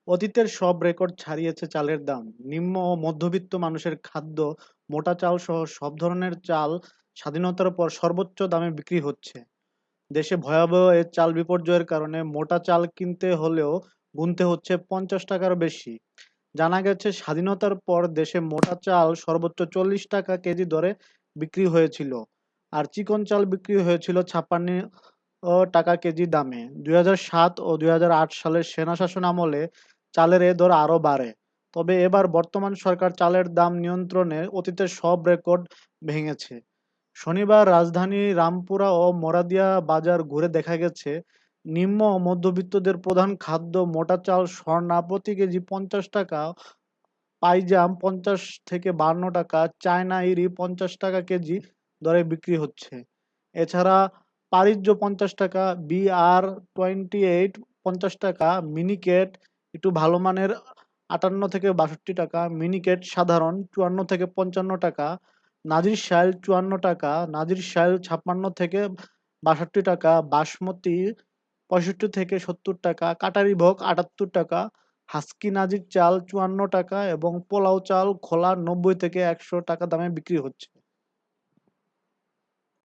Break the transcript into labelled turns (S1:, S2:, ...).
S1: অতীতের সব রেকর্ড ছাড়িয়েছে চালের দাম। নিম্ন ও মধ্যবিত্ত মানুষের খাদ্য, মোটা চাল সহ সব ধরনের চাল স্বাধীনতার পর সর্বোচ্চ দামে বিক্রি হচ্ছে। দেশে ভয়াবহ এই চাল বিপর্যয়ের কারণে মোটা চাল কিনতে হলেও গুনতে হচ্ছে ৫০ টাকারও বেশি। জানা গেছে স্বাধীনতার পর দেশে মোটা চাল সর্বোচ্চ ৪০ টাকা কেজি দরে বিক্রি হয়েছিল, আর চিকন চাল বিক্রি হয়েছিল ৫৬ টাকা কেজি দামে। ২০০৭ ও ২০০৮ সালের সেনাশাসন আমলে চালের এ দর আরও বাড়ে। তবে এবার বর্তমান সরকার চালের দাম নিয়ন্ত্রণে অতীতের সব রেকর্ড ভেঙেছে। শনিবার রাজধানী রামপুরা ও মোরাদিয়া বাজার ঘুরে দেখা গেছে, নিম্ন ও মধ্যবিত্তদের প্রধান খাদ্য মোটা চাল স্বর্ণা প্রতি কেজি ৫০ টাকা, পাইজাম ৫০ থেকে ৫২ টাকা, চায়না ইরি ৫০ টাকা কেজি দরে বিক্রি হচ্ছে। এছাড়া পারিজ্য ৫০ টাকা, BR-28 ৫০ টাকা, মিনিকেট একটু ভালো মানের ৫৮ থেকে ৬২ টাকা, মিনিকেট সাধারণ ৫৪ থেকে ৫৫ টাকা, নাজির শাইল ৫৪ টাকা, নাজির শাইল ৫৬ থেকে ৬২ টাকা, বাসমতি ৬৫ থেকে ৭০ টাকা, কাটারি ভোগ ৭৮ টাকা, হাস্কি নাজির চাল ৫৪ টাকা এবং পোলাও চাল খোলা ৯০ থেকে ১০০ টাকা দামে বিক্রি হচ্ছে।